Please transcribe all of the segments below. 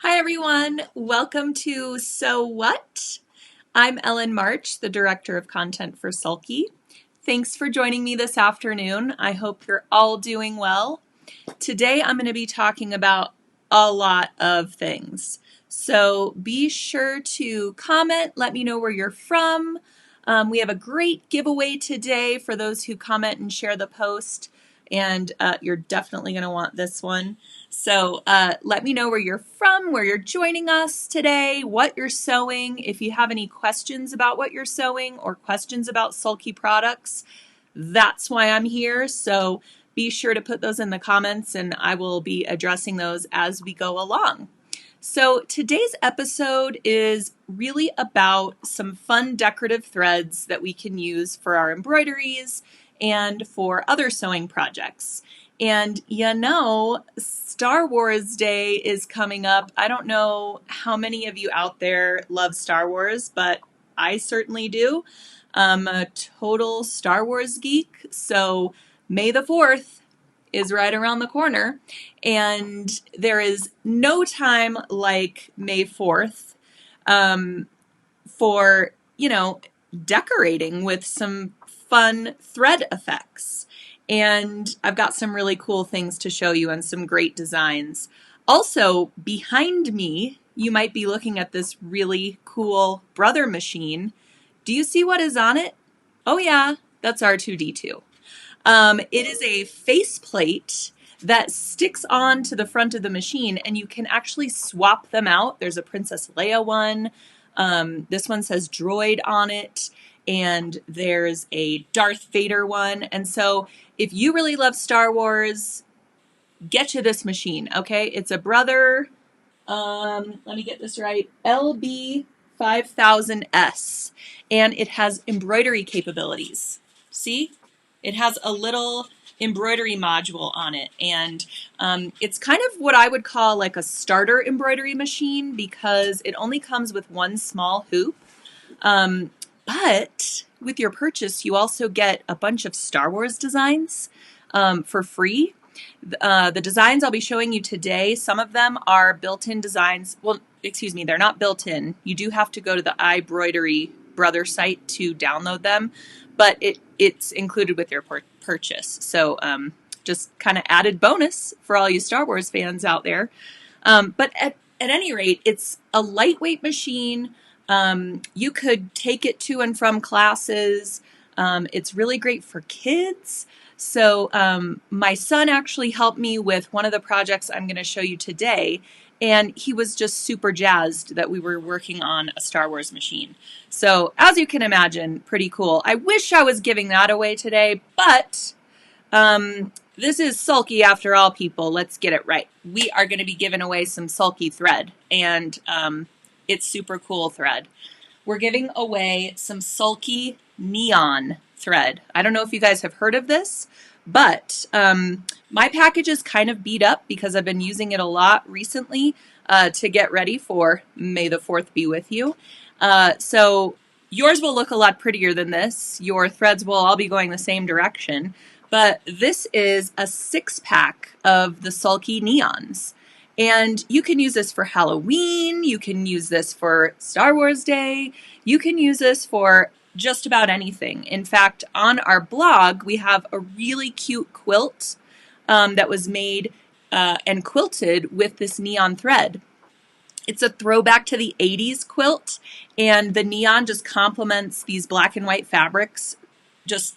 Hi everyone, welcome to So What? I'm Ellen March, the Director of Content for Sulky. Thanks for joining me this afternoon. I hope you're all doing well. Today I'm going to be talking about a lot of things. So be sure to comment, let me know where you're from. We have a great giveaway today for those who comment and share the post, and you're definitely going to want this one. So let me know where you're from, where you're joining us today, what you're sewing. If you have any questions about what you're sewing or questions about Sulky products, that's why I'm here. So be sure to put those in the comments and I will be addressing those as we go along. So today's episode is really about some fun decorative threads that we can use for our embroideries and for other sewing projects. And Star Wars Day is coming up. I don't know how many of you out there love Star Wars, but I certainly do. I'm a total Star Wars geek, so May the 4th is right around the corner, and there is no time like May 4th for, decorating with some fun thread effects. And I've got some really cool things to show you and some great designs. Also, behind me, you might be looking at this really cool brother machine. Do you see what is on it? Oh yeah, that's R2-D2. It is a faceplate that sticks on to the front of the machine, and you can actually swap them out. There's a Princess Leia one. This one says droid on it, and there's a Darth Vader one. And so if you really love Star Wars, get you this machine, okay? It's a Brother, let me get this right, LB5000S, and it has embroidery capabilities. See? It has a little embroidery module on it, and it's kind of what I would call like a starter embroidery machine because it only comes with one small hoop. But with your purchase, you also get a bunch of Star Wars designs for free. The designs I'll be showing you today, some of them are built-in designs. Well, excuse me, they're not built-in. You do have to go to the iBroidery Brother site to download them, but it's included with your purchase. So just kind of added bonus for all you Star Wars fans out there. But at any rate, it's a lightweight machine. You could take it to and from classes. It's really great for kids. So my son actually helped me with one of the projects I'm going to show you today, and he was just super jazzed that we were working on a Star Wars machine. So as you can imagine, pretty cool. I wish I was giving that away today, but this is Sulky after all, people. Let's get it right. We are going to be giving away some Sulky thread, and it's super cool thread. We're giving away some Sulky neon thread. I don't know if you guys have heard of this, but my package is kind of beat up because I've been using it a lot recently to get ready for May the 4th be with you. So yours will look a lot prettier than this. Your threads will all be going the same direction, but this is a 6-pack of the Sulky neons. And you can use this for Halloween, you can use this for Star Wars Day, you can use this for just about anything. In fact, on our blog, we have a really cute quilt that was made and quilted with this neon thread. It's a throwback to the 80s quilt, and the neon just complements these black and white fabrics.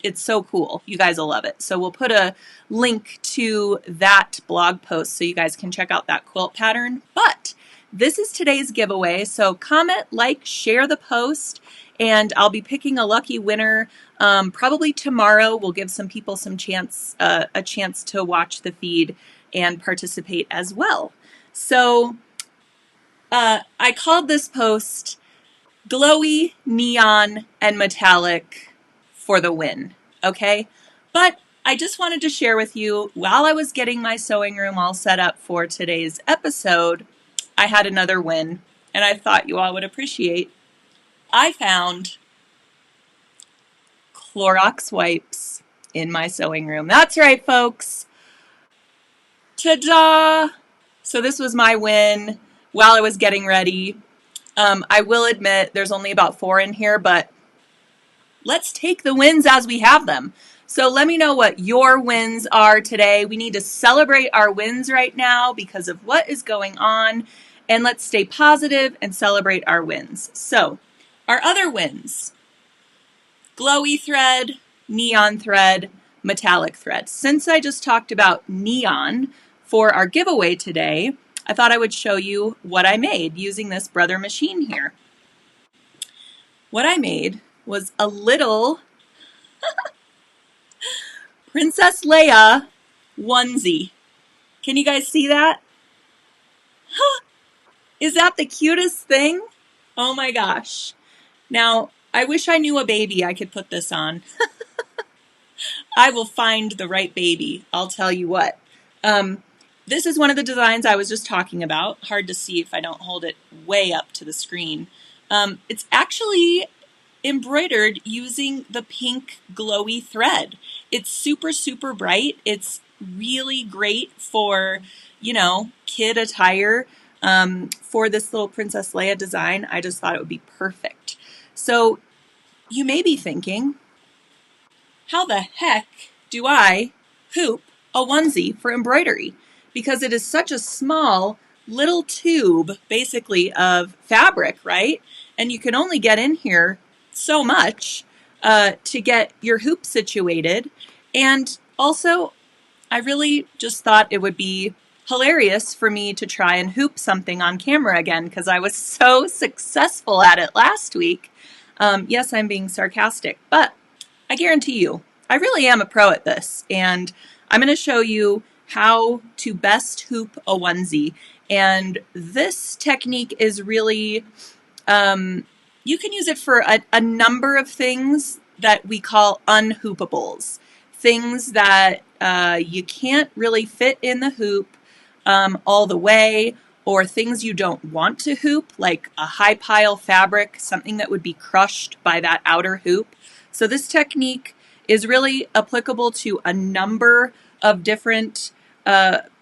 It's so cool. You guys will love it. So we'll put a link to that blog post so you guys can check out that quilt pattern. But this is today's giveaway. So comment, like, share the post, and I'll be picking a lucky winner probably tomorrow. We'll give some people a chance to watch the feed and participate as well. So I called this post Glowy, Neon, and Metallic for the win, okay? But I just wanted to share with you, while I was getting my sewing room all set up for today's episode, I had another win, and I thought you all would appreciate. I found Clorox wipes in my sewing room. That's right, folks. Ta-da! So this was my win. while I was getting ready. I will admit there's only about 4 in here, but let's take the wins as we have them. So let me know what your wins are today. We need to celebrate our wins right now because of what is going on. And let's stay positive and celebrate our wins. So our other wins: glowy thread, neon thread, metallic thread. Since I just talked about neon for our giveaway today, I thought I would show you what I made using this Brother machine here. What I made was a little Princess Leia onesie. Can you guys see that? Huh, is that the cutest thing? Oh my gosh. Now, I wish I knew a baby I could put this on. I will find the right baby, I'll tell you what. This is one of the designs I was just talking about. Hard to see if I don't hold it way up to the screen. It's actually embroidered using the pink glowy thread. It's super, super bright. It's really great for, kid attire. For this little Princess Leia design, I just thought it would be perfect. So you may be thinking, how the heck do I hoop a onesie for embroidery? Because it is such a small little tube, basically, of fabric, right? And you can only get in here so much to get your hoop situated. And also, I really just thought it would be hilarious for me to try and hoop something on camera again because I was so successful at it last week. Yes, I'm being sarcastic, but I guarantee you, I really am a pro at this, and I'm going to show you how to best hoop a onesie. And this technique is really, you can use it for a number of things that we call unhoopables, things that you can't really fit in the hoop all the way, or things you don't want to hoop, like a high pile fabric, something that would be crushed by that outer hoop. So this technique is really applicable to a number of different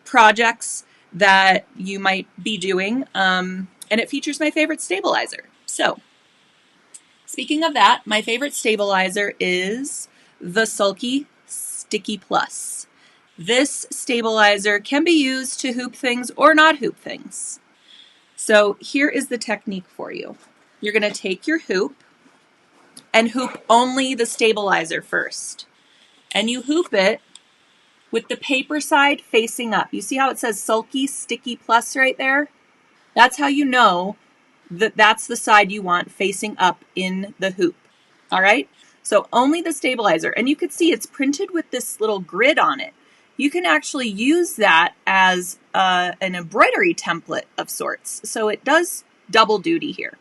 projects that you might be doing, and it features my favorite stabilizer. So, speaking of that, my favorite stabilizer is the Sulky Sticky Plus. This stabilizer can be used to hoop things or not hoop things. So here is the technique for you. You're going to take your hoop and hoop only the stabilizer first. And you hoop it with the paper side facing up. You see how it says Sulky Sticky Plus right there? That's how you know that that's the side you want facing up in the hoop. All right? So only the stabilizer. And you can see it's printed with this little grid on it. You can actually use that as an embroidery template of sorts. So it does double duty here.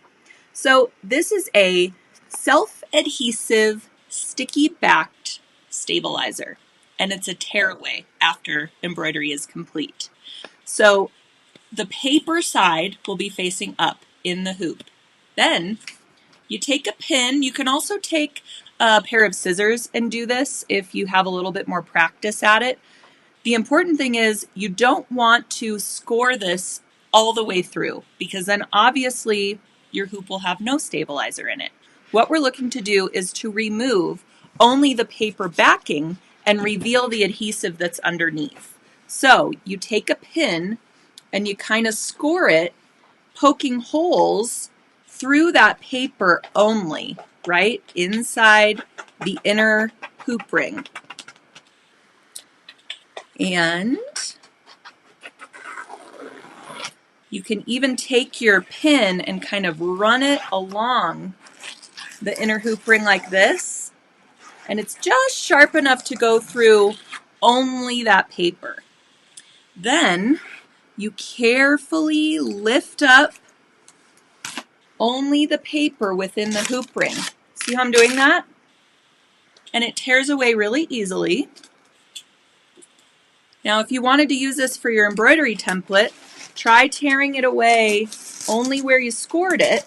So this is a self-adhesive, sticky-backed stabilizer. And it's a tearaway after embroidery is complete. So the paper side will be facing up in the hoop. Then you take a pin. You can also take a pair of scissors and do this if you have a little bit more practice at it. The important thing is you don't want to score this all the way through because then obviously your hoop will have no stabilizer in it. What we're looking to do is to remove only the paper backing and reveal the adhesive that's underneath. So you take a pin and you kind of score it, poking holes through that paper only, right? Inside the inner hoop ring. And you can even take your pin and kind of run it along the inner hoop ring like this. And it's just sharp enough to go through only that paper. Then you carefully lift up only the paper within the hoop ring. See how I'm doing that? And it tears away really easily. Now, if you wanted to use this for your embroidery template, try tearing it away only where you scored it.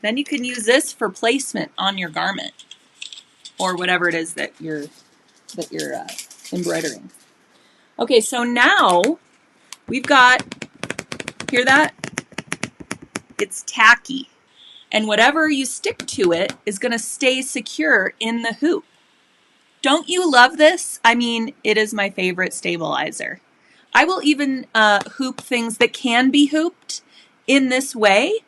Then you can use this for placement on your garment or whatever it is that you're embroidering. Okay, so now we've got, hear that? It's tacky. And whatever you stick to it is going to stay secure in the hoop. Don't you love this? I mean, it is my favorite stabilizer. I will even hoop things that can be hooped in this way,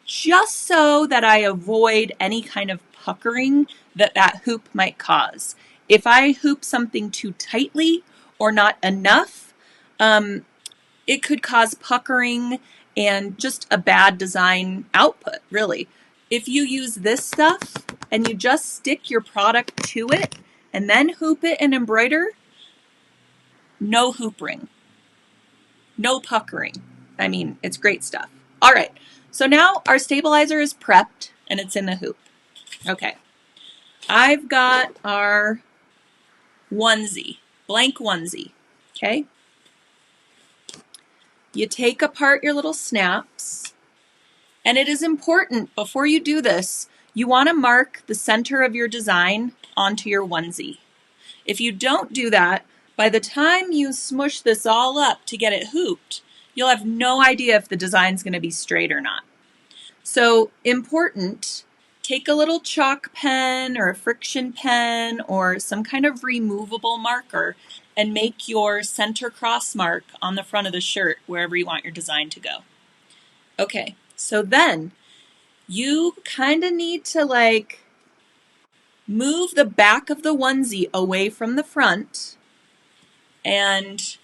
just so that I avoid any kind of puckering that hoop might cause. If I hoop something too tightly or not enough, it could cause puckering and just a bad design output, really. If you use this stuff and you just stick your product to it and then hoop it and embroider, no hoop ring, no puckering. I mean, it's great stuff. All right, so now our stabilizer is prepped and it's in the hoop. Okay, I've got our onesie, blank onesie, okay? You take apart your little snaps, and it is important before you do this, you want to mark the center of your design onto your onesie. If you don't do that, by the time you smush this all up to get it hooped, you'll have no idea if the design's going to be straight or not. So important, take a little chalk pen or a friction pen or some kind of removable marker and make your center cross mark on the front of the shirt wherever you want your design to go. Okay, so then you kind of need to move the back of the onesie away from the front, and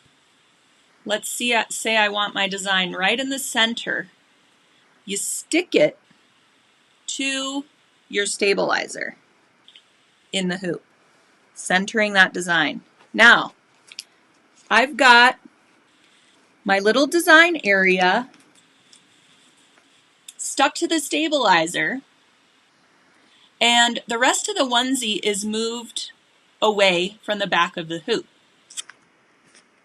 let's see, say I want my design right in the center. You stick it to your stabilizer in the hoop, centering that design. Now, I've got my little design area stuck to the stabilizer, and the rest of the onesie is moved away from the back of the hoop.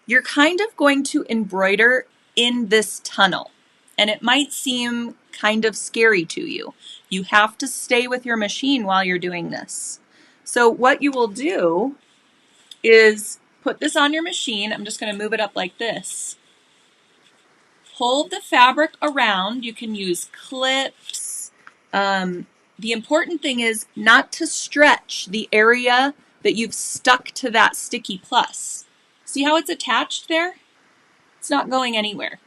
You're kind of going to embroider in this tunnel, and it might seem kind of scary to you. You have to stay with your machine while you're doing this. So what you will do is put this on your machine. I'm just going to move it up like this. Pull the fabric around. You can use clips. The important thing is not to stretch the area that you've stuck to that sticky plus. See how it's attached there? It's not going anywhere.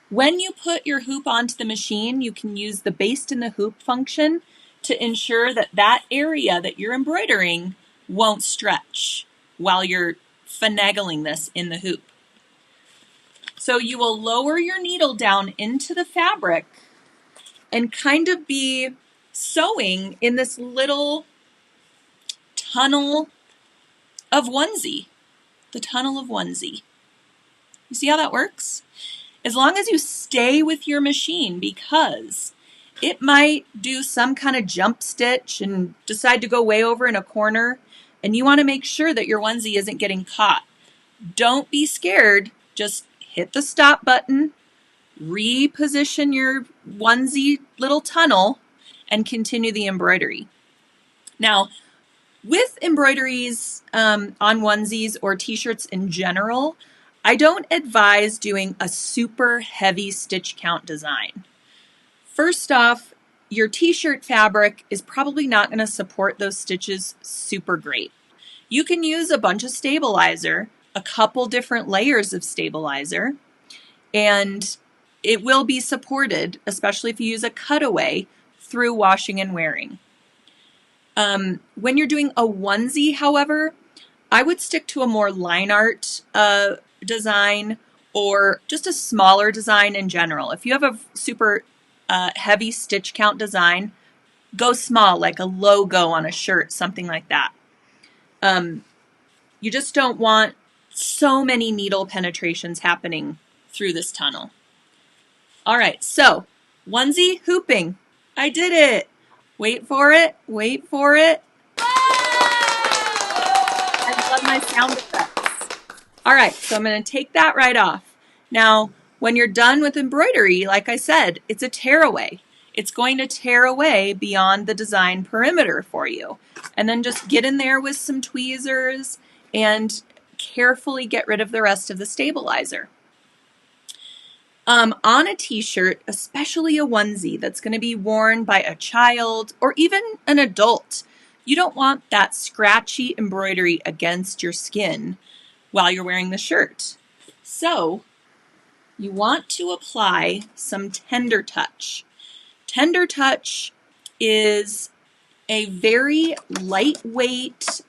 When you put your hoop onto the machine, you can use the baste in the hoop function to ensure that that area that you're embroidering won't stretch while you're finagling this in the hoop. So you will lower your needle down into the fabric and kind of be sewing in this little tunnel of onesie, the tunnel of onesie. You see how that works? As long as you stay with your machine, because it might do some kind of jump stitch and decide to go way over in a corner, and you want to make sure that your onesie isn't getting caught. Don't be scared. Just hit the stop button, reposition your onesie little tunnel, and continue the embroidery. Now, with embroideries on onesies or t-shirts in general, I don't advise doing a super heavy stitch count design. First off, your t-shirt fabric is probably not going to support those stitches super great. You can use a bunch of stabilizer, a couple different layers of stabilizer, and it will be supported, especially if you use a cutaway, through washing and wearing. When you're doing a onesie, however, I would stick to a more line art design or just a smaller design in general. If you have a super heavy stitch count design, go small, like a logo on a shirt, something like that. You just don't want so many needle penetrations happening through this tunnel. All right, so onesie hooping. I did it. Wait for it. Wait for it. I love my sound effects. All right, so I'm going to take that right off. Now, when you're done with embroidery, like I said, it's a tear away. It's going to tear away beyond the design perimeter for you. And then just get in there with some tweezers and carefully get rid of the rest of the stabilizer. On a t-shirt, especially a onesie that's going to be worn by a child or even an adult, you don't want that scratchy embroidery against your skin while you're wearing the shirt. So you want to apply some Tender Touch. Tender Touch is a very lightweight,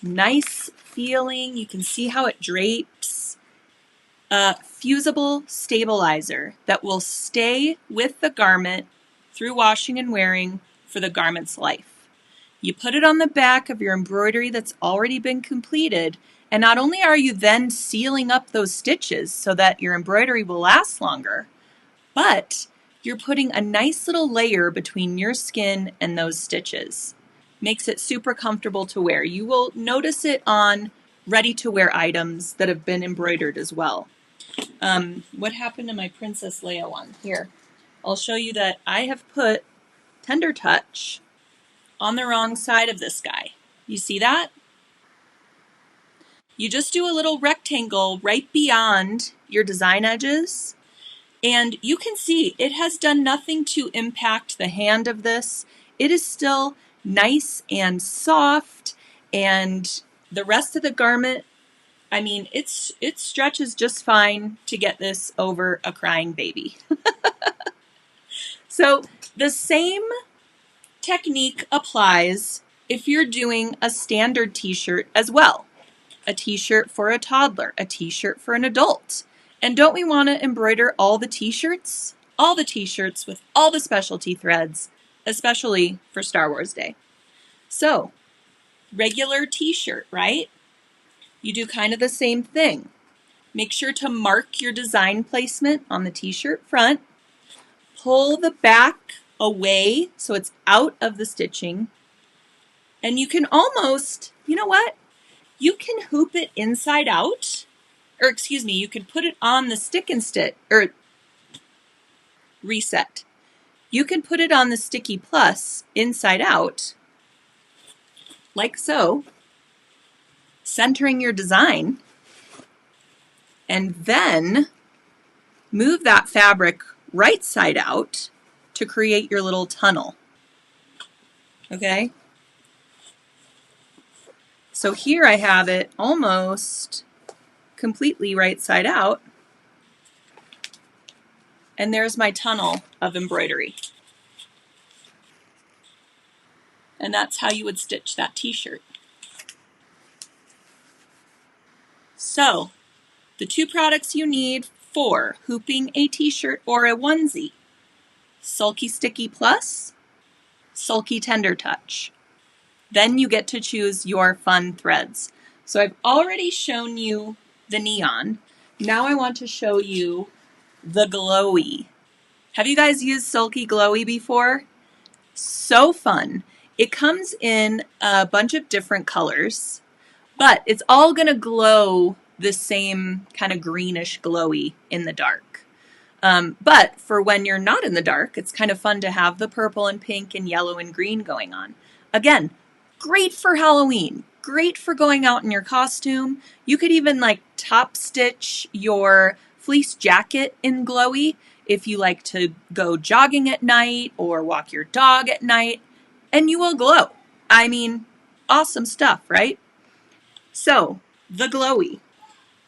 nice feeling. You can see how it drapes. A fusible stabilizer that will stay with the garment through washing and wearing for the garment's life. You put it on the back of your embroidery that's already been completed, and not only are you then sealing up those stitches so that your embroidery will last longer, but you're putting a nice little layer between your skin and those stitches. Makes it super comfortable to wear. You will notice it on ready-to-wear items that have been embroidered as well. What happened to my Princess Leia one? Here, I'll show you that I have put Tender Touch on the wrong side of this guy. You see that? You just do a little rectangle right beyond your design edges, and you can see it has done nothing to impact the hand of this. It is still nice and soft, and the rest of the garment, I mean, it stretches just fine to get this over a crying baby. So the same technique applies if you're doing a standard t-shirt as well. A t-shirt for a toddler, a t-shirt for an adult. And don't we want to embroider all the t-shirts? All the t-shirts with all the specialty threads, especially for Star Wars Day. So, regular t-shirt, right? You do kind of the same thing. Make sure to mark your design placement on the t-shirt front. Pull the back away so it's out of the stitching. And you can almost, you know what? You can hoop it inside out. Or excuse me, you can put it on the stick and stitch, or reset. You can put it on the Sticky Plus inside out, like so, centering your design, and then move that fabric right side out to create your little tunnel. Okay? So here I have it almost completely right side out, and there's my tunnel of embroidery. And that's how you would stitch that t-shirt. So, the two products you need for hooping a t-shirt or a onesie: Sulky Sticky Plus, Sulky Tender Touch. Then you get to choose your fun threads. So I've already shown you the neon. Now I want to show you the glowy. Have you guys used Sulky Glowy before? So fun. It comes in a bunch of different colors, but it's all gonna glow the same kind of greenish glowy in the dark. But for when you're not in the dark, it's kind of fun to have the purple and pink and yellow and green going on. Again, great for Halloween, great for going out in your costume. You could even like top stitch your fleece jacket in glowy if you like to go jogging at night or walk your dog at night, and you will glow. I mean, awesome stuff, right? So, the glowy.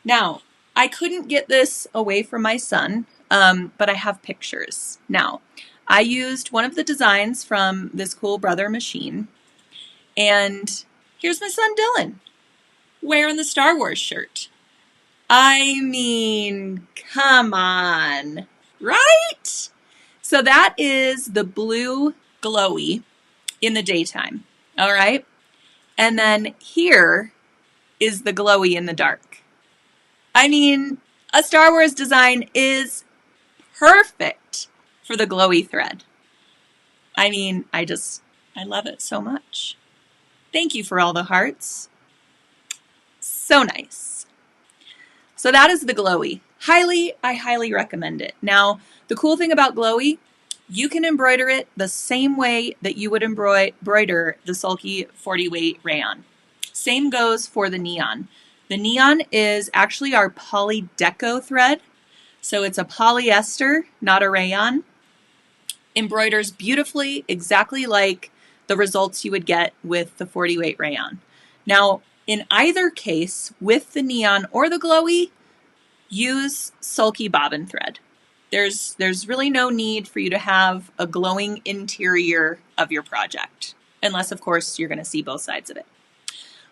Now, I couldn't get this away from my son, but I have pictures. Now, I used one of the designs from this Cool Brother machine, and here's my son Dylan wearing the Star Wars shirt. I mean, come on, right? So that is the blue glowy in the daytime, all right? And then here is the glowy in the dark. I mean, a Star Wars design is perfect for the glowy thread. I mean, I love it so much. Thank you for all the hearts. So nice. So that is the glowy. I highly recommend it. Now, the cool thing about glowy, you can embroider it the same way that you would embroider the Sulky 40 weight rayon. Same goes for the neon. The neon is actually our poly deco thread. So it's a polyester, not a rayon. Embroiders beautifully, exactly like the results you would get with the 40 weight rayon. Now, in either case, with the neon or the glowy, use sulky bobbin thread. There's really no need for you to have a glowing interior of your project, unless, of course, you're going to see both sides of it.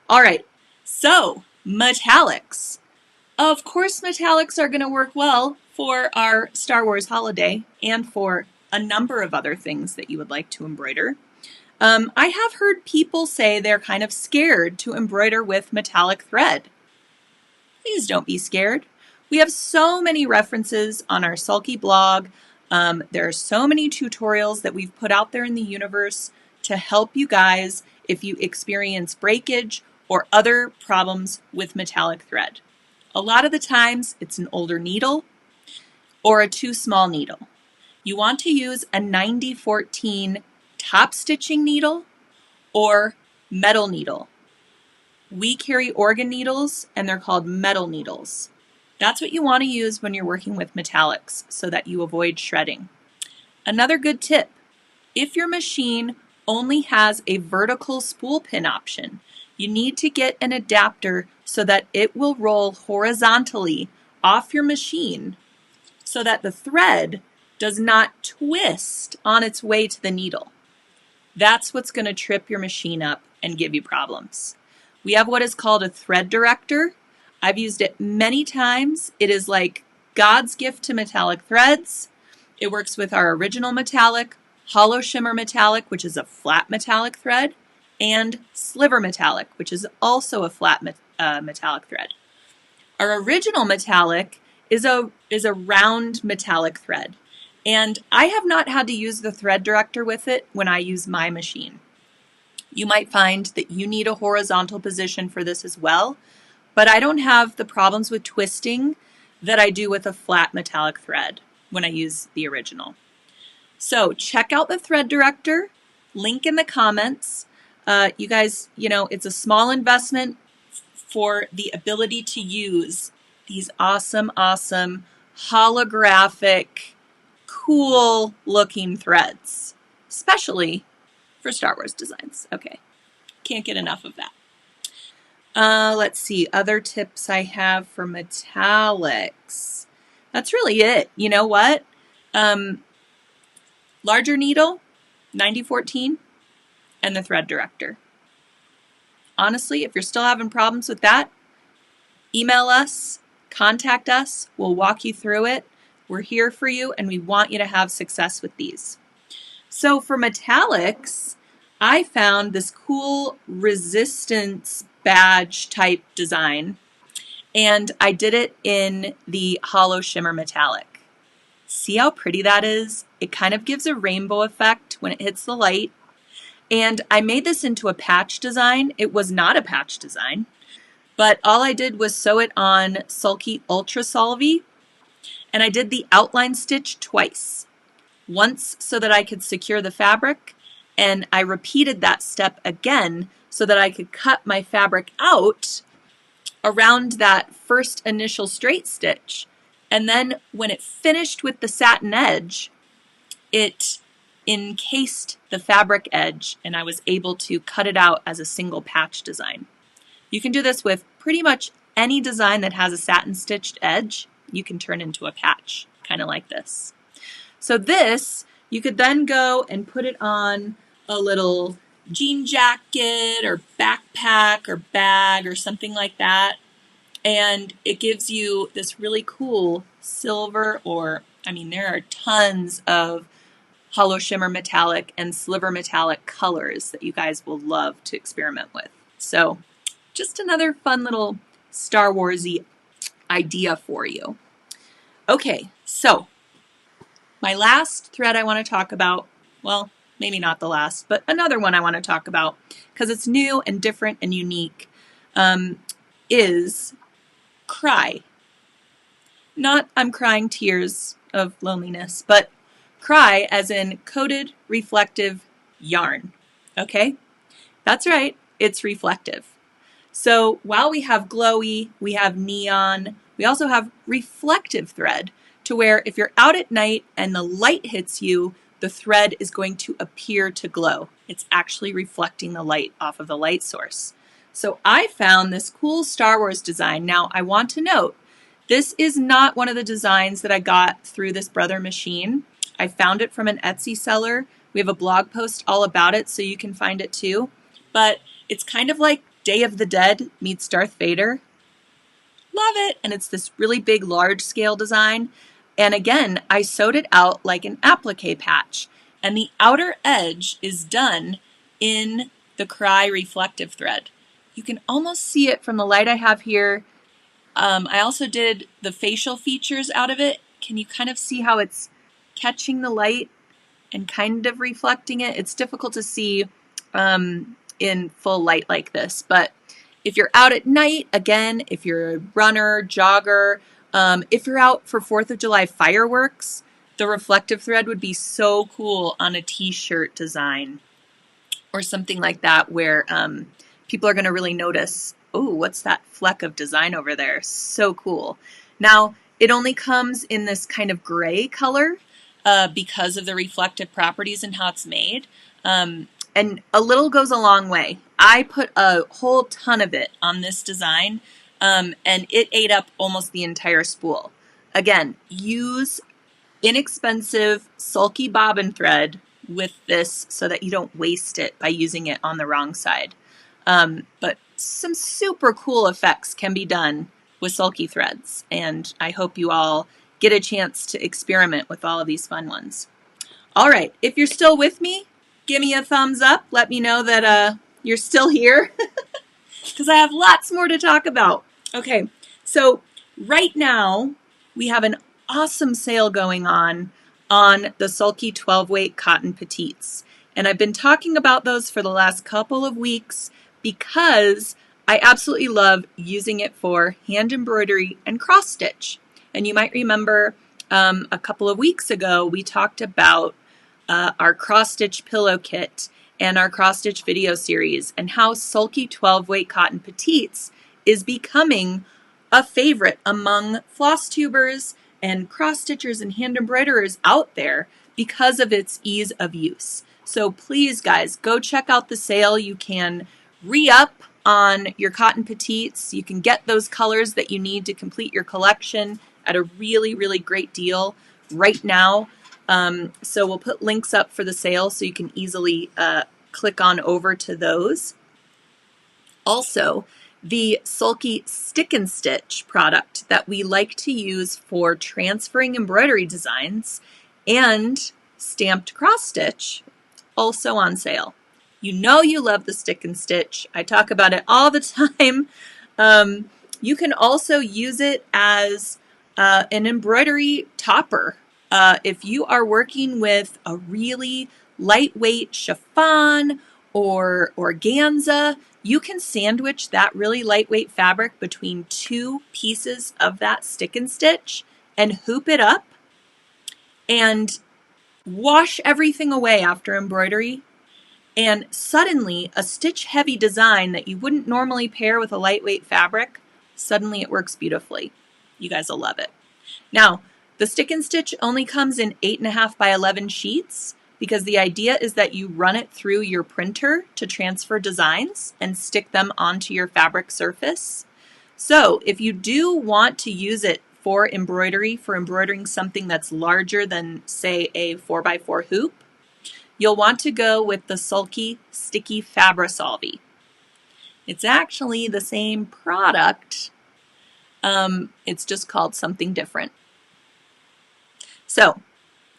All right, so metallics. Of course, metallics are going to work well for our Star Wars holiday and for a number of other things that you would like to embroider. I have heard people say they're kind of scared to embroider with metallic thread. Please don't be scared. We have so many references on our Sulky blog. There are so many tutorials that we've put out there in the universe to help you guys if you experience breakage or other problems with metallic thread. A lot of the times it's an older needle or a too small needle. You want to use a 9014 top stitching needle or metal needle. We carry organ needles and they're called metal needles. That's what you want to use when you're working with metallics so that you avoid shredding. Another good tip, if your machine only has a vertical spool pin option, you need to get an adapter so that it will roll horizontally off your machine so that the thread does not twist on its way to the needle. That's what's going to trip your machine up and give you problems. We have what is called a thread director. I've used it many times. It is like God's gift to metallic threads. It works with our original metallic, hollow shimmer metallic, which is a flat metallic thread, and sliver metallic, which is also a flat metallic thread. Our original metallic is a round metallic thread, and I have not had to use the thread director with it when I use my machine. You might find that you need a horizontal position for this as well, but I don't have the problems with twisting that I do with a flat metallic thread when I use the original. So check out the thread director, link in the comments. You guys, it's a small investment for the ability to use these awesome holographic, cool looking threads, especially for Star Wars designs. Okay, can't get enough of that. Let's see, other tips I have for metallics. That's really it. You know what? Larger needle, 9014, and the thread director. Honestly, if you're still having problems with that, email us, contact us, we'll walk you through it. We're here for you and we want you to have success with these. So for metallics, I found this cool resistance badge type design and I did it in the hollow shimmer metallic. See how pretty that is? It kind of gives a rainbow effect when it hits the light. And I made this into a patch design. It was not a patch design, but all I did was sew it on Sulky Ultra Solvy, and I did the outline stitch twice. Once so that I could secure the fabric, and I repeated that step again so that I could cut my fabric out around that first initial straight stitch. And then when it finished with the satin edge, it encased the fabric edge and I was able to cut it out as a single patch design. You can do this with pretty much any design that has a satin stitched edge. You can turn into a patch, kind of like this. So this, you could then go and put it on a little jean jacket or backpack or bag or something like that. And it gives you this really cool silver there are tons of hollow shimmer metallic and sliver metallic colors that you guys will love to experiment with. So just another fun little Star Wars-y idea for you. Okay, so my last thread I want to talk about, well, maybe not the last, but another one I want to talk about because it's new and different and unique, is cry. Not I'm crying tears of loneliness, but cry as in coated reflective yarn. Okay? That's right, it's reflective. So while we have glowy, we have neon, we also have reflective thread to where if you're out at night and the light hits you, the thread is going to appear to glow. It's actually reflecting the light off of the light source. So I found this cool Star Wars design. Now I want to note, this is not one of the designs that I got through this Brother machine. I found it from an Etsy seller. We have a blog post all about it, so you can find it too. But it's kind of like Day of the Dead meets Darth Vader. Love it. And it's this really big, large scale design. And again, I sewed it out like an applique patch. And the outer edge is done in the Cry reflective thread. You can almost see it from the light I have here. I also did the facial features out of it. Can you kind of see how it's catching the light and kind of reflecting it? It's difficult to see in full light like this, but if you're out at night, again, if you're a runner, jogger, if you're out for 4th of July fireworks, the reflective thread would be so cool on a t-shirt design or something like that where people are going to really notice, oh, what's that fleck of design over there? So cool. Now, it only comes in this kind of gray color because of the reflective properties and how it's made. And a little goes a long way. I put a whole ton of it on this design, and it ate up almost the entire spool. Again, use inexpensive sulky bobbin thread with this so that you don't waste it by using it on the wrong side. But some super cool effects can be done with sulky threads, and I hope you all get a chance to experiment with all of these fun ones. All right, if you're still with me, give me a thumbs up. Let me know that you're still here because I have lots more to talk about. Okay, so right now we have an awesome sale going on the Sulky 12-weight cotton petites. And I've been talking about those for the last couple of weeks because I absolutely love using it for hand embroidery and cross stitch. And you might remember a couple of weeks ago we talked about our cross stitch pillow kit and our cross stitch video series and how Sulky 12-weight cotton petites is becoming a favorite among floss tubers and cross stitchers and hand embroiderers out there because of its ease of use. So please, guys, go check out the sale. You can re-up on your cotton petites. You can get those colors that you need to complete your collection at a really, really great deal right now. So we'll put links up for the sale so you can easily click on over to those. Also, the Sulky Stick and Stitch product that we like to use for transferring embroidery designs and stamped cross stitch, also on sale. You know you love the Stick and Stitch. I talk about it all the time. You can also use it as an embroidery topper. If you are working with a really lightweight chiffon or organza, you can sandwich that really lightweight fabric between two pieces of that stick and stitch and hoop it up and wash everything away after embroidery. And suddenly a stitch heavy design that you wouldn't normally pair with a lightweight fabric, suddenly it works beautifully. You guys will love it. Now, the stick and stitch only comes in 8.5 by 11 sheets because the idea is that you run it through your printer to transfer designs and stick them onto your fabric surface. So if you do want to use it for embroidery, for embroidering something that's larger than, say, a 4x4 hoop, you'll want to go with the Sulky Sticky Fabrisolvi. It's actually the same product. It's just called something different. So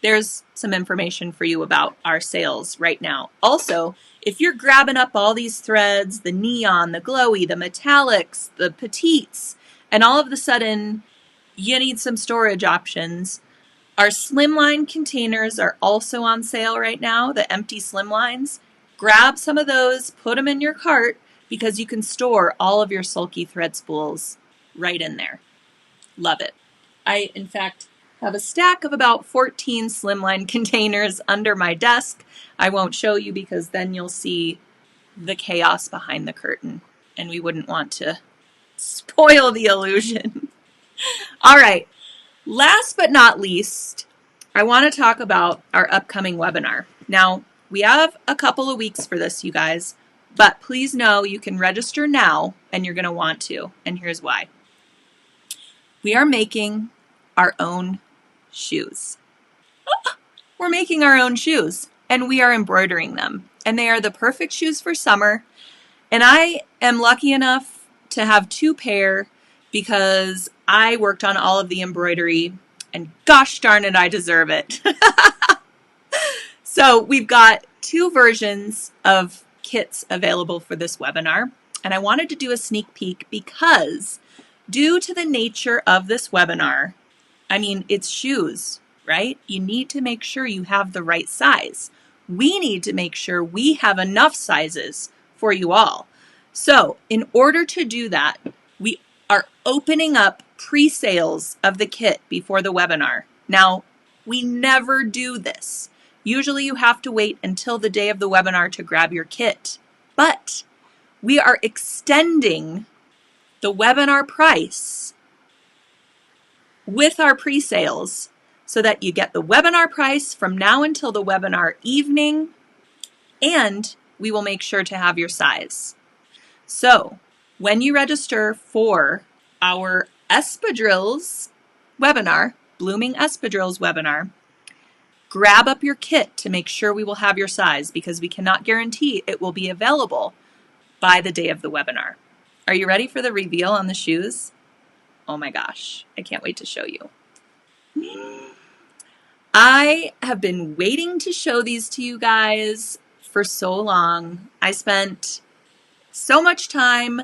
there's some information for you about our sales right now. Also, if you're grabbing up all these threads, the neon, the glowy, the metallics, the petites, and all of a sudden you need some storage options, our slimline containers are also on sale right now, the empty slimlines. Grab some of those, put them in your cart, because you can store all of your sulky thread spools right in there. Love it. I, in fact, have a stack of about 14 slimline containers under my desk. I won't show you because then you'll see the chaos behind the curtain, and we wouldn't want to spoil the illusion. All right. Last but not least, I want to talk about our upcoming webinar. Now, we have a couple of weeks for this, you guys, but please know you can register now and you're going to want to, and here's why. We are making our own shoes. We're making our own shoes and we are embroidering them, and they are the perfect shoes for summer. And I am lucky enough to have 2 pair because I worked on all of the embroidery, and gosh darn it, I deserve it. So we've got 2 versions of kits available for this webinar, and I wanted to do a sneak peek because due to the nature of this webinar, I mean, it's shoes, right? You need to make sure you have the right size. We need to make sure we have enough sizes for you all. So in order to do that, we are opening up pre-sales of the kit before the webinar. Now, we never do this. Usually you have to wait until the day of the webinar to grab your kit, but we are extending the webinar price with our pre-sales so that you get the webinar price from now until the webinar evening, and we will make sure to have your size. So when you register for our Espadrilles webinar, Blooming Espadrilles webinar, grab up your kit to make sure we will have your size, because we cannot guarantee it will be available by the day of the webinar. Are you ready for the reveal on the shoes? Oh my gosh, I can't wait to show you. I have been waiting to show these to you guys for so long. I spent so much time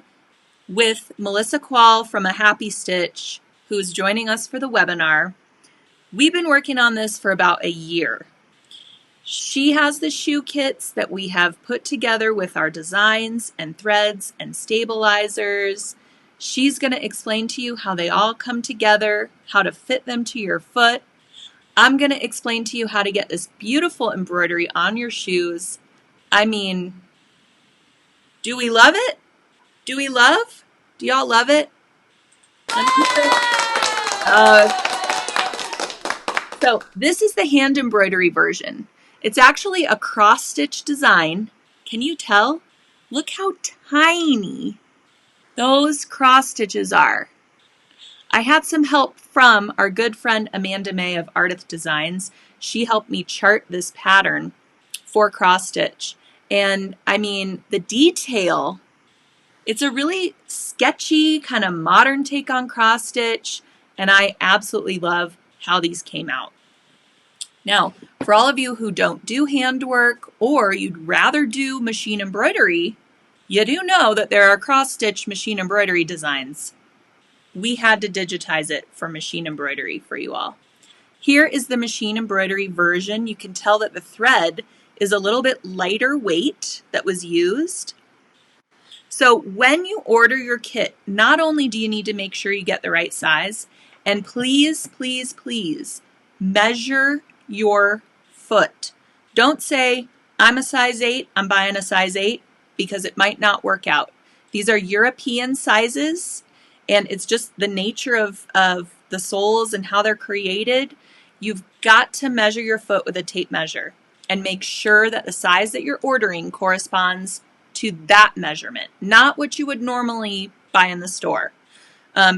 with Melissa Quall from A Happy Stitch, who's joining us for the webinar. We've been working on this for about a year. She has the shoe kits that we have put together with our designs and threads and stabilizers. She's going to explain to you how they all come together, how to fit them to your foot. I'm going to explain to you how to get this beautiful embroidery on your shoes. I mean, do we love it? Do we love? Do y'all love it? So this is the hand embroidery version. It's actually a cross-stitch design. Can you tell? Look how tiny those cross stitches are. I had some help from our good friend Amanda May of Ardith Designs. She helped me chart this pattern for cross stitch. And I mean, the detail, it's a really sketchy kind of modern take on cross stitch, and I absolutely love how these came out. Now, for all of you who don't do handwork or you'd rather do machine embroidery, you do know that there are cross-stitch machine embroidery designs. We had to digitize it for machine embroidery for you all. Here is the machine embroidery version. You can tell that the thread is a little bit lighter weight that was used. So when you order your kit, not only do you need to make sure you get the right size, and please, please, please measure your foot. Don't say, I'm a size 8, I'm buying a size 8, because it might not work out. These are European sizes, and it's just the nature of the soles and how they're created. You've got to measure your foot with a tape measure and make sure that the size that you're ordering corresponds to that measurement, not what you would normally buy in the store.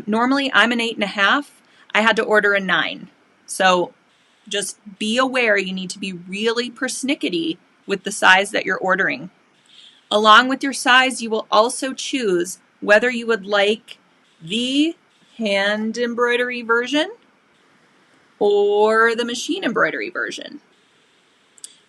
Normally I'm an 8.5. I had to order a 9. So just be aware you need to be really persnickety with the size that you're ordering. Along with your size, you will also choose whether you would like the hand embroidery version or the machine embroidery version.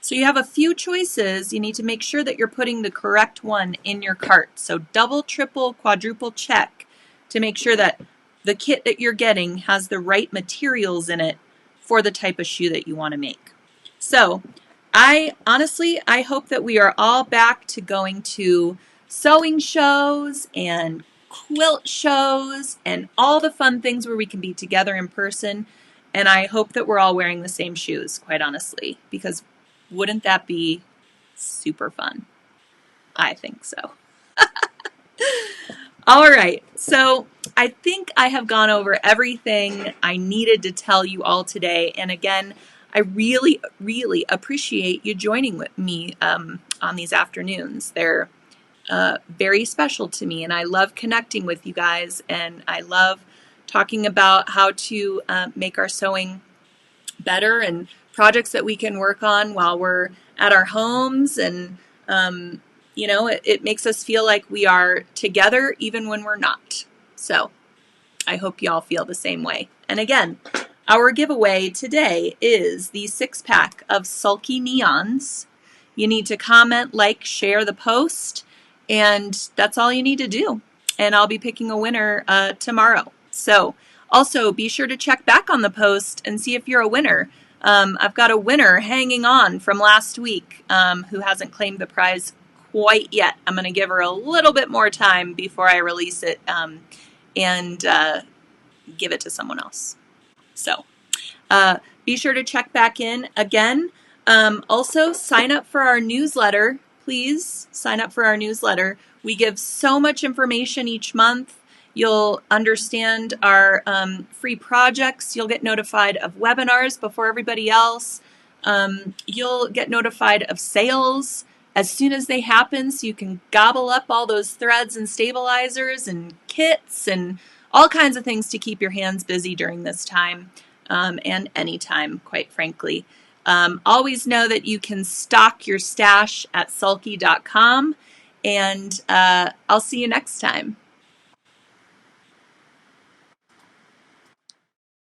So you have a few choices. You need to make sure that you're putting the correct one in your cart. So double, triple, quadruple check to make sure that the kit that you're getting has the right materials in it for the type of shoe that you want to make. So I hope that we are all back to going to sewing shows and quilt shows and all the fun things where we can be together in person. And I hope that we're all wearing the same shoes, quite honestly, because wouldn't that be super fun? I think so. All right, so I think I have gone over everything I needed to tell you all today. And again, I really, really appreciate you joining with me on these afternoons. They're very special to me, and I love connecting with you guys, and I love talking about how to make our sewing better and projects that we can work on while we're at our homes. And it makes us feel like we are together even when we're not. So I hope you all feel the same way. And again, our giveaway today is the 6-pack of Sulky Neons. You need to comment, like, share the post, and that's all you need to do. And I'll be picking a winner tomorrow. So also be sure to check back on the post and see if you're a winner. I've got a winner hanging on from last week who hasn't claimed the prize quite yet. I'm going to give her a little bit more time before I release it and give it to someone else. So be sure to check back in again. Also, sign up for our newsletter. Please sign up for our newsletter. We give so much information each month. You'll understand our free projects. You'll get notified of webinars before everybody else. You'll get notified of sales as soon as they happen, so you can gobble up all those threads and stabilizers and kits and all kinds of things to keep your hands busy during this time and any time, quite frankly. Always know that you can stock your stash at sulky.com, and I'll see you next time.